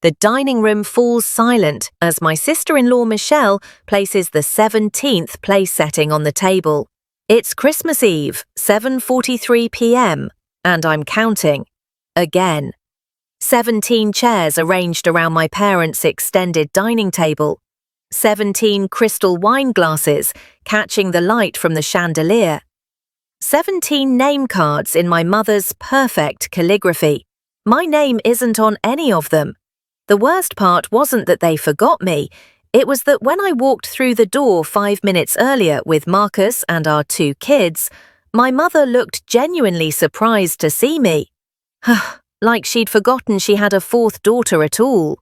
The dining room falls silent as my sister-in-law Michelle places the 17th place setting on the table. It's Christmas Eve, 7:43 p.m., and I'm counting. Again. 17 chairs arranged around my parents' extended dining table. 17 crystal wine glasses catching the light from the chandelier. 17 name cards in my mother's perfect calligraphy. My name isn't on any of them. The worst part wasn't that they forgot me. It was that when I walked through the door 5 minutes earlier with Marcus and our 2 kids, my mother looked genuinely surprised to see me. Like she'd forgotten she had a 4th daughter at all.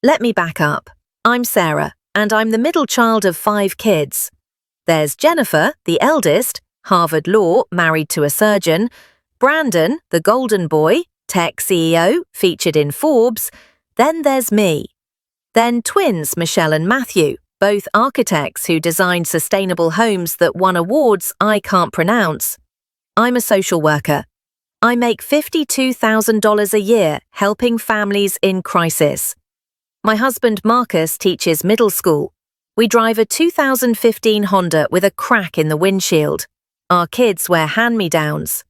Let me back up. I'm Sarah, and I'm the middle child of 5 kids. There's Jennifer, the eldest, Harvard Law, married to a surgeon. Brandon, the golden boy, tech CEO, featured in Forbes. Then there's me. Then twins Michelle and Matthew, both architects who designed sustainable homes that won awards I can't pronounce. I'm a social worker. I make $52,000 a year helping families in crisis. My husband Marcus teaches middle school. We drive a 2015 Honda with a crack in the windshield. Our kids wear hand-me-downs.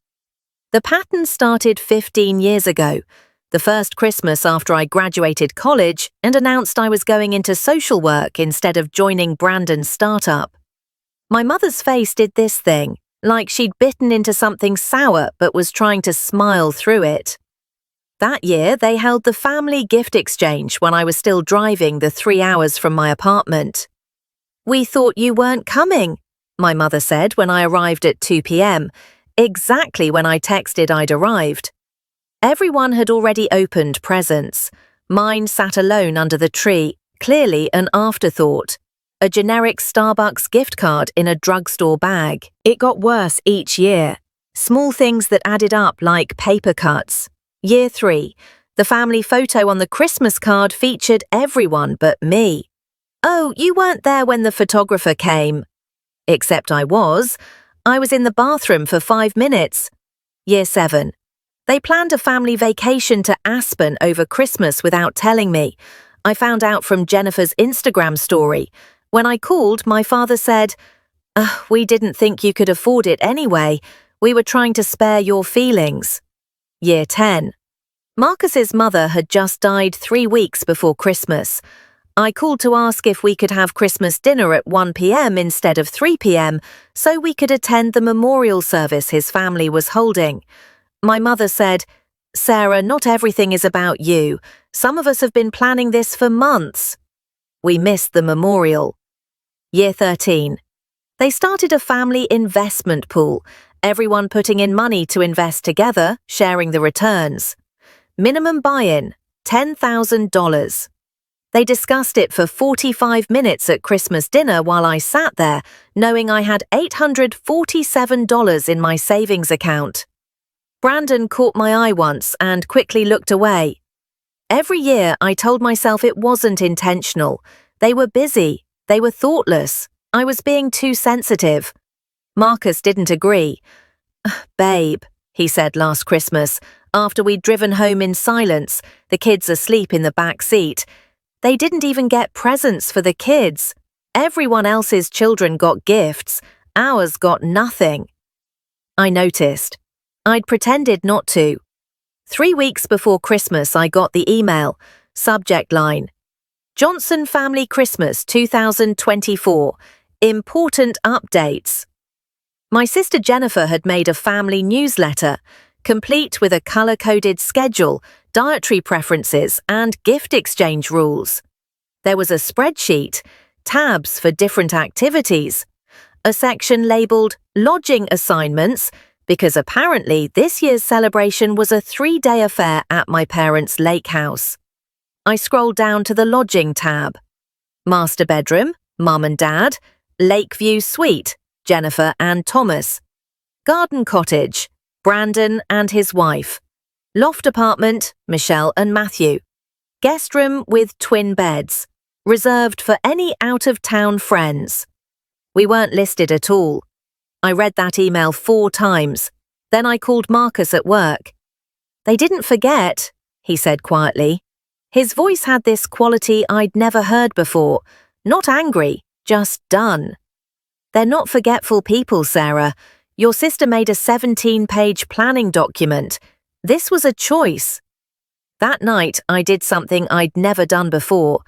The pattern started 15 years ago, the first Christmas after I graduated college and announced I was going into social work instead of joining Brandon's startup. My mother's face did this thing, like she'd bitten into something sour but was trying to smile through it. That year, they held the family gift exchange when I was still driving the 3 hours from my apartment. "We thought you weren't coming," my mother said when I arrived at 2 p.m., exactly when I texted I'd arrived. Everyone had already opened presents. Mine sat alone under the tree, clearly an afterthought. A generic Starbucks gift card in a drugstore bag. It got worse each year. Small things that added up like paper cuts. Year 3, the family photo on the Christmas card featured everyone but me. "Oh, you weren't there when the photographer came." Except I was. I was in the bathroom for 5 minutes. Year 7. They planned a family vacation to Aspen over Christmas without telling me. I found out from Jennifer's Instagram story. When I called, my father said, "We didn't think you could afford it anyway. We were trying to spare your feelings." Year 10. Marcus's mother had just died 3 weeks before Christmas. I called to ask if we could have Christmas dinner at 1 p.m. instead of 3 p.m. so we could attend the memorial service his family was holding. My mother said, "Sarah, not everything is about you. Some of us have been planning this for months." We missed the memorial. Year 13. They started a family investment pool, everyone putting in money to invest together, sharing the returns. Minimum buy-in, $10,000. They discussed it for 45 minutes at Christmas dinner while I sat there, knowing I had $847 in my savings account. Brandon caught my eye once and quickly looked away. Every year I told myself it wasn't intentional. They were busy. They were thoughtless. I was being too sensitive. Marcus didn't agree. "Babe," he said last Christmas, after we'd driven home in silence, the kids asleep in the back seat. They didn't even get presents for the kids. Everyone else's children got gifts. Ours got nothing. I noticed. I'd pretended not to. 3 weeks before Christmas, I got the email. Subject line: Johnson Family Christmas 2024. Important updates. My sister Jennifer had made a family newsletter, complete with a color-coded schedule, dietary preferences, and gift exchange rules. There was a spreadsheet, tabs for different activities, a section labeled lodging assignments, because apparently this year's celebration was a 3-day affair at my parents' lake house. I scrolled down to the lodging tab. Master bedroom, Mum and Dad. Lakeview suite, Jennifer and Thomas. Garden cottage, Brandon and his wife. Loft apartment, Michelle and Matthew. Guest room with twin beds, reserved for any out-of-town friends. We weren't listed at all. I read that email 4 times. Then I called Marcus at work. "They didn't forget," he said quietly. His voice had this quality I'd never heard before. Not angry, just done. They're not forgetful people, Sarah. Your sister made a 17-page planning document. This was a choice. That night, I did something I'd never done before.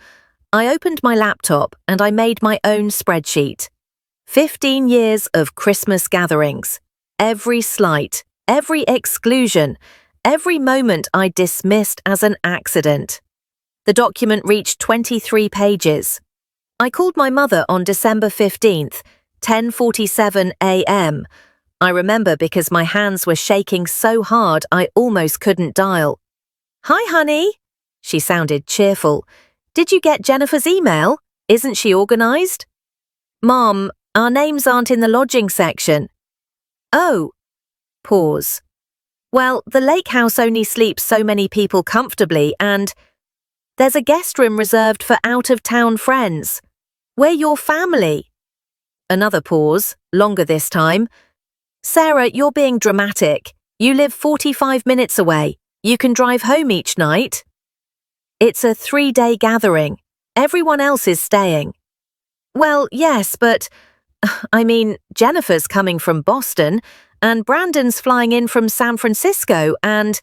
I opened my laptop and I made my own spreadsheet. 15 years of Christmas gatherings. Every slight, every exclusion, every moment I dismissed as an accident. The document reached 23 pages. I called my mother on December 15th, 10:47 a.m. I remember because my hands were shaking so hard I almost couldn't dial. "Hi, honey." She sounded cheerful. "Did you get Jennifer's email? Isn't she organized?" "Mom, our names aren't in the lodging section." "Oh." Pause. "Well, the lake house only sleeps so many people comfortably and there's a guest room reserved for out-of-town friends. We're your family." Another pause, longer this time. "Sarah, you're being dramatic. You live 45 minutes away. You can drive home each night." "It's a 3-day gathering. Everyone else is staying." "Well, yes, but Jennifer's coming from Boston, and Brandon's flying in from San Francisco, and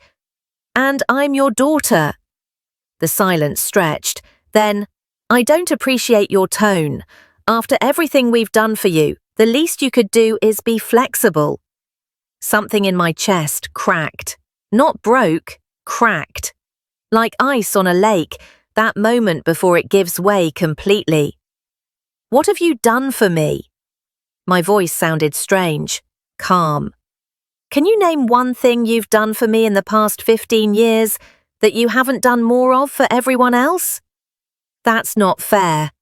I'm your daughter." The silence stretched. Then, "I don't appreciate your tone. After everything we've done for you, the least you could do is be flexible." Something in my chest cracked. Not broke, cracked. Like ice on a lake, that moment before it gives way completely. "What have you done for me?" My voice sounded strange, calm. "Can you name one thing you've done for me in the past 15 years that you haven't done more of for everyone else?" "That's not fair.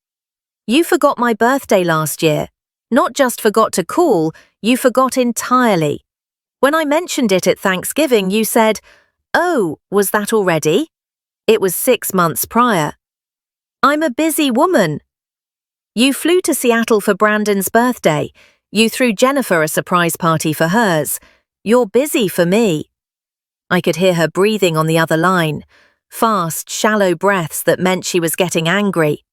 You forgot my birthday last year. Not just forgot to call, you forgot entirely. When I mentioned it at Thanksgiving, you said, 'Oh, was that already?' It was 6 months prior. I'm a busy woman." "You flew to Seattle for Brandon's birthday. You threw Jennifer a surprise party for hers. You're busy for me." I could hear her breathing on the other line. Fast, shallow breaths that meant she was getting angry.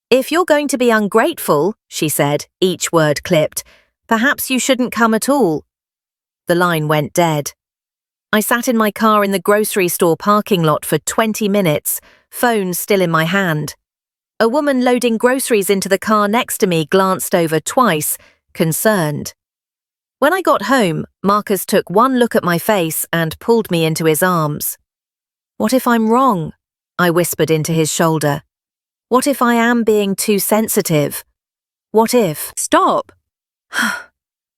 "If you're going to be ungrateful," she said, each word clipped, "perhaps you shouldn't come at all." The line went dead. I sat in my car in the grocery store parking lot for 20 minutes, phone still in my hand. A woman loading groceries into the car next to me glanced over twice, concerned. When I got home, Marcus took one look at my face and pulled me into his arms. "What if I'm wrong?" I whispered into his shoulder. "What if I am being too sensitive? What if—" "Stop!"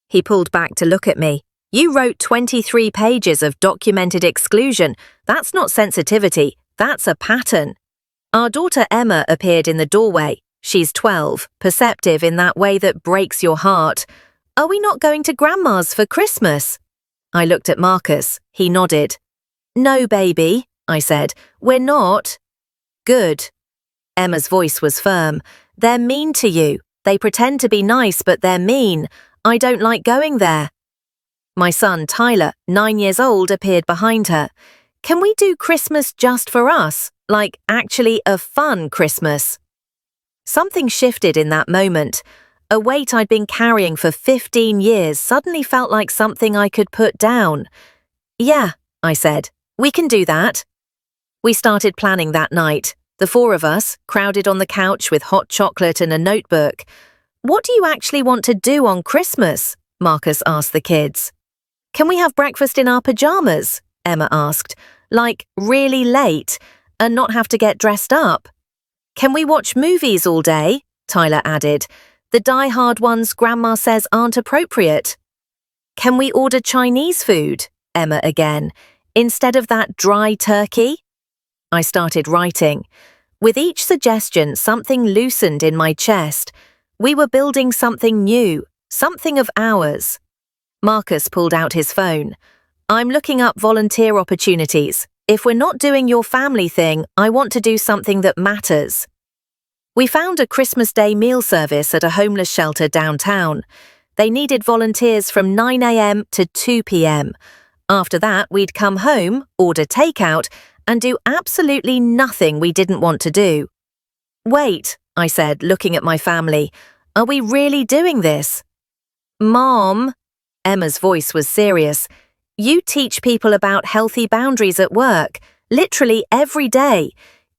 He pulled back to look at me. "You wrote 23 pages of documented exclusion. That's not sensitivity, that's a pattern." Our daughter Emma appeared in the doorway. She's 12, perceptive in that way that breaks your heart. "Are we not going to Grandma's for Christmas?" I looked at Marcus. He nodded. "No, baby," I said. "We're not." "Good." Emma's voice was firm. "They're mean to you. They pretend to be nice, but they're mean. I don't like going there." My son, Tyler, 9 years old, appeared behind her. "Can we do Christmas just for us? Like, actually a fun Christmas?" Something shifted in that moment. A weight I'd been carrying for 15 years suddenly felt like something I could put down. "Yeah," I said, "we can do that." We started planning that night. The 4 of us, crowded on the couch with hot chocolate and a notebook. "What do you actually want to do on Christmas?" Marcus asked the kids. "Can we have breakfast in our pajamas?" Emma asked. "Like, really late, and not have to get dressed up?" "Can we watch movies all day?" Tyler added. "The die-hard ones Grandma says aren't appropriate." "Can we order Chinese food?" Emma again. "Instead of that dry turkey?" I started writing. With each suggestion, something loosened in my chest. We were building something new, something of ours. Marcus pulled out his phone. "I'm looking up volunteer opportunities. If we're not doing your family thing, I want to do something that matters." We found a Christmas Day meal service at a homeless shelter downtown. They needed volunteers from 9 a.m. to 2 p.m. After that, we'd come home, order takeout, and do absolutely nothing we didn't want to do. Wait, I said, looking at my family. Are we really doing this? Mom, Emma's voice was serious. You teach people about healthy boundaries at work, literally every day.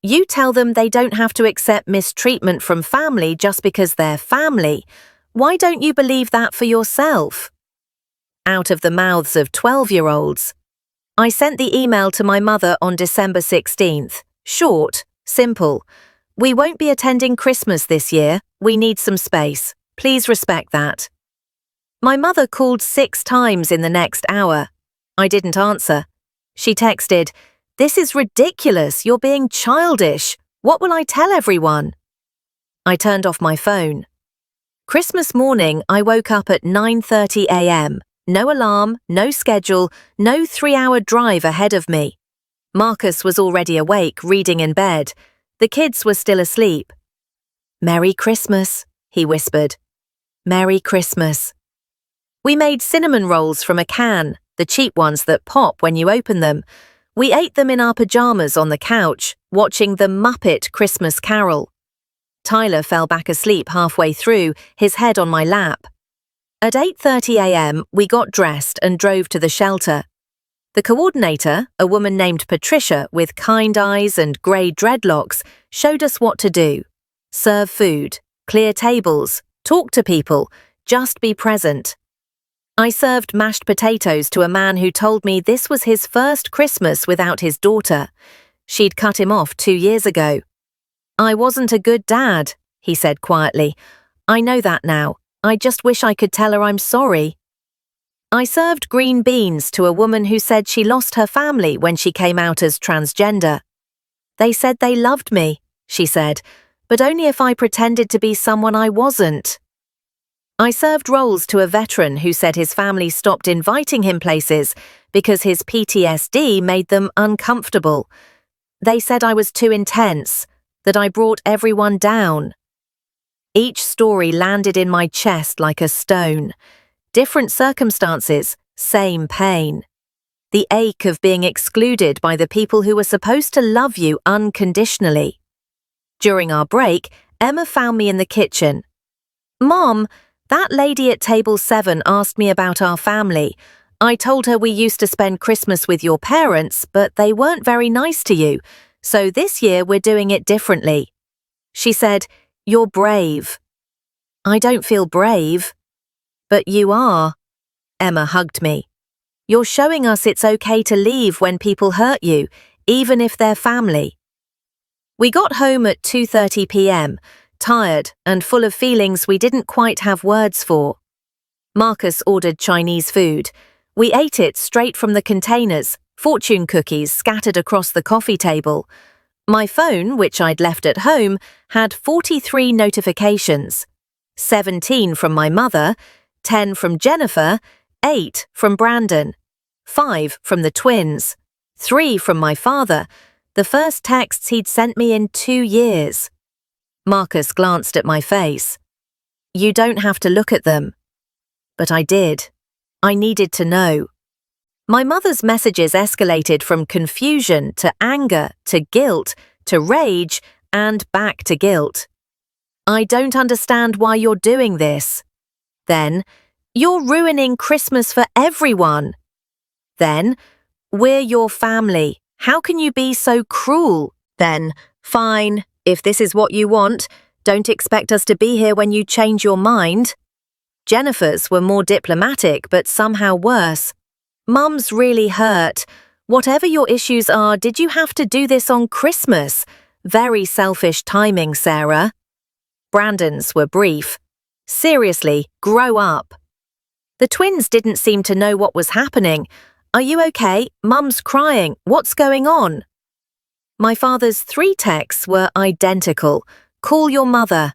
You tell them they don't have to accept mistreatment from family just because they're family. Why don't you believe that for yourself? Out of the mouths of 12-year-olds. I sent the email to my mother on December 16th. Short, simple. We won't be attending Christmas this year. We need some space. Please respect that. My mother called 6 times in the next hour. I didn't answer. She texted, "This is ridiculous. You're being childish. What will I tell everyone?" I turned off my phone. Christmas morning, I woke up at 9:30 a.m. No alarm, no schedule, no 3-hour drive ahead of me. Marcus was already awake, reading in bed. The kids were still asleep. "Merry Christmas," he whispered. "Merry Christmas." We made cinnamon rolls from a can, the cheap ones that pop when you open them. We ate them in our pajamas on the couch, watching the Muppet Christmas Carol. Tyler fell back asleep halfway through, his head on my lap. At 8:30 a.m., we got dressed and drove to the shelter. The coordinator, a woman named Patricia with kind eyes and grey dreadlocks, showed us what to do. Serve food, clear tables, talk to people, just be present. I served mashed potatoes to a man who told me this was his first Christmas without his daughter. She'd cut him off 2 years ago. "I wasn't a good dad," he said quietly. "I know that now. I just wish I could tell her I'm sorry." I served green beans to a woman who said she lost her family when she came out as transgender. "They said they loved me," she said, "but only if I pretended to be someone I wasn't." I served rolls to a veteran who said his family stopped inviting him places because his PTSD made them uncomfortable. They said I was too intense, that I brought everyone down. Each story landed in my chest like a stone. Different circumstances, same pain. The ache of being excluded by the people who were supposed to love you unconditionally. During our break, Emma found me in the kitchen. "Mom, that lady at table 7 asked me about our family. I told her we used to spend Christmas with your parents, but they weren't very nice to you, so this year we're doing it differently." She said, "You're brave." "I don't feel brave." "But you are." Emma hugged me. "You're showing us it's okay to leave when people hurt you, even if they're family." We got home at 2:30 p.m., tired and full of feelings we didn't quite have words for. Marcus ordered Chinese food. We ate it straight from the containers, fortune cookies scattered across the coffee table. My phone, which I'd left at home, had 43 notifications. 17 from my mother, 10 from Jennifer, 8 from Brandon, 5 from the twins, 3 from my father, the first texts he'd sent me in 2 years. Marcus glanced at my face. "You don't have to look at them." But I did. I needed to know. My mother's messages escalated from confusion to anger to guilt to rage and back to guilt. "I don't understand why you're doing this." Then, "You're ruining Christmas for everyone." Then, "We're your family. How can you be so cruel?" Then, "Fine, if this is what you want, don't expect us to be here when you change your mind." Jennifer's were more diplomatic but somehow worse. "Mum's really hurt. Whatever your issues are, did you have to do this on Christmas? Very selfish timing, Sarah." Brandon's were brief. "Seriously, grow up." The twins didn't seem to know what was happening. "Are you okay? Mum's crying. What's going on?" My father's 3 texts were identical. "Call your mother."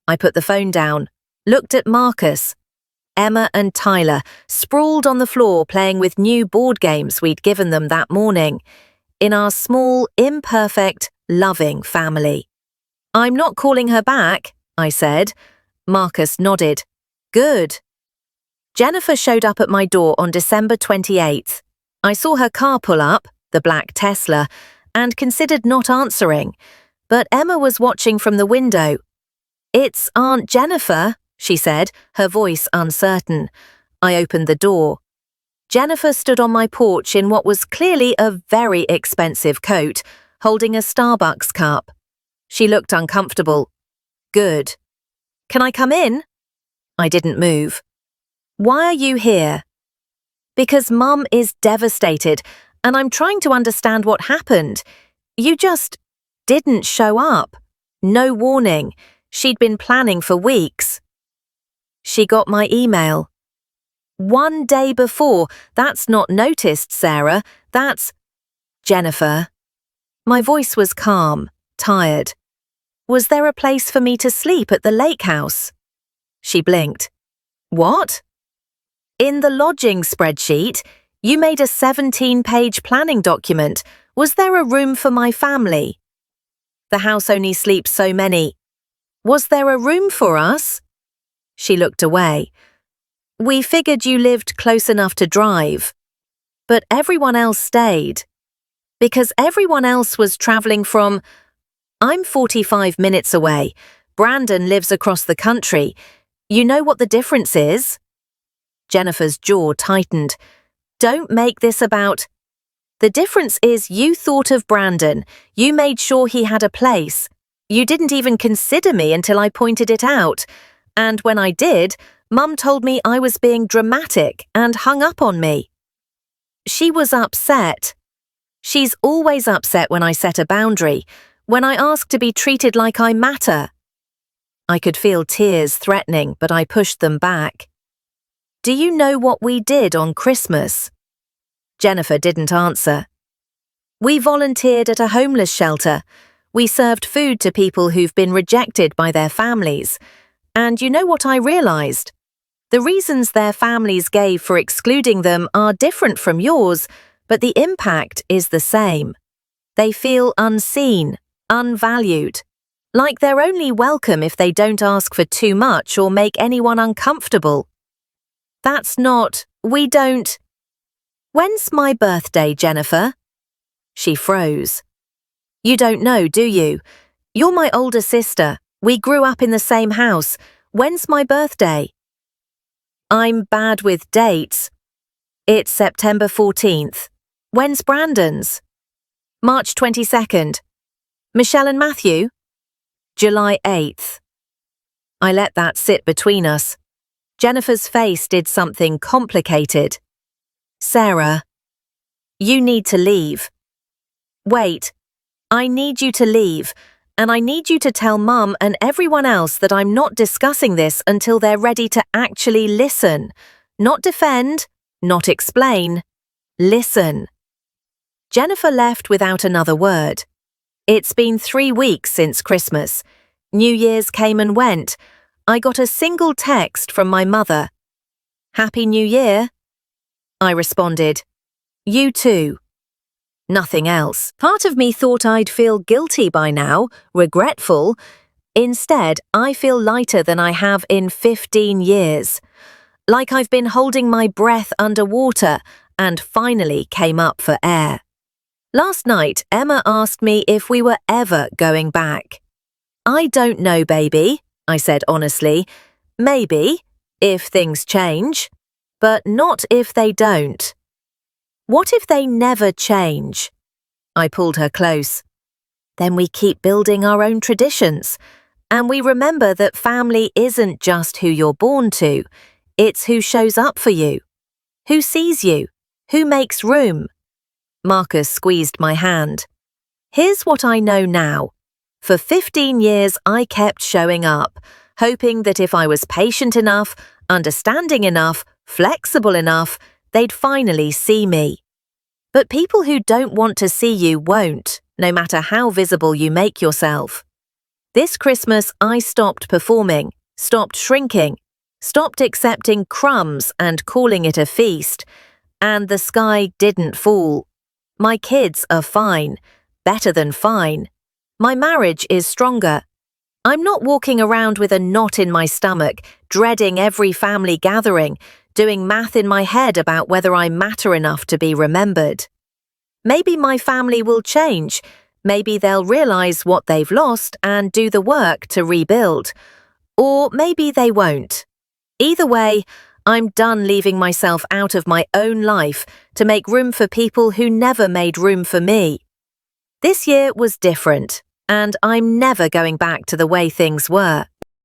I put the phone down, looked at Marcus. Emma and Tyler, sprawled on the floor playing with new board games we'd given them that morning. In our small, imperfect, loving family. "I'm not calling her back," I said. Marcus nodded. "Good." Jennifer showed up at my door on December 28th. I saw her car pull up, the black Tesla, and considered not answering, but Emma was watching from the window. "It's Aunt Jennifer," she said, her voice uncertain. I opened the door. Jennifer stood on my porch in what was clearly a very expensive coat, holding a Starbucks cup. She looked uncomfortable. "Good. Can I come in?" I didn't move. "Why are you here?" "Because Mum is devastated, and I'm trying to understand what happened. You just didn't show up. No warning. She'd been planning for weeks." "She got my email." "1 day before. That's not noticed, Sarah. That's—" "Jennifer." My voice was calm, tired. "Was there a place for me to sleep at the lake house?" She blinked. "What?" "In the lodging spreadsheet, you made a 17-page planning document. Was there a room for my family?" "The house only sleeps so many." "Was there a room for us?" She looked away. "We figured you lived close enough to drive." "But everyone else stayed." "Because everyone else was traveling from—" "I'm 45 minutes away. Brandon lives across the country. You know what the difference is?" Jennifer's jaw tightened. "Don't make this about—" "The difference is you thought of Brandon. You made sure he had a place. You didn't even consider me until I pointed it out. And when I did, Mum told me I was being dramatic and hung up on me." She was upset. She's always upset when I set a boundary, when I ask to be treated like I matter. I could feel tears threatening, but I pushed them back. "Do you know what we did on Christmas?" Jennifer didn't answer. "We volunteered at a homeless shelter. We served food to people who've been rejected by their families. And you know what I realized? The reasons their families gave for excluding them are different from yours, but the impact is the same. They feel unseen, unvalued, like they're only welcome if they don't ask for too much or make anyone uncomfortable. That's not— we don't— When's my birthday, Jennifer?" She froze. "You don't know, do you? You're my older sister. We grew up in the same house. When's my birthday?" "I'm bad with dates." "It's September 14th. When's Brandon's?" "March 22nd. Michelle and Matthew?" "July 8th. I let that sit between us. Jennifer's face did something complicated. "Sarah, you need to leave." "Wait, I need you to leave, and I need you to tell Mum and everyone else that I'm not discussing this until they're ready to actually listen. Not defend, not explain. Listen." Jennifer left without another word. It's been 3 weeks since Christmas. New Year's came and went. I got a single text from my mother. "Happy New Year." I responded, "You too." Nothing else. Part of me thought I'd feel guilty by now, regretful. Instead, I feel lighter than I have in 15 years. Like I've been holding my breath underwater and finally came up for air. Last night, Emma asked me if we were ever going back. "I don't know, baby," I said honestly. "Maybe, if things change. But not if they don't." "What if they never change?" I pulled her close. "Then we keep building our own traditions. And we remember that family isn't just who you're born to. It's who shows up for you. Who sees you. Who makes room." Marcus squeezed my hand. "Here's what I know now. For 15 years I kept showing up, hoping that if I was patient enough, understanding enough, flexible enough, they'd finally see me. But people who don't want to see you won't, no matter how visible you make yourself. This Christmas I stopped performing, stopped shrinking, stopped accepting crumbs and calling it a feast, and the sky didn't fall. My kids are fine, better than fine. My marriage is stronger. I'm not walking around with a knot in my stomach, dreading every family gathering, doing math in my head about whether I matter enough to be remembered. Maybe my family will change. Maybe they'll realize what they've lost and do the work to rebuild. Or maybe they won't. Either way, I'm done leaving myself out of my own life to make room for people who never made room for me. This year was different, and I'm never going back to the way things were.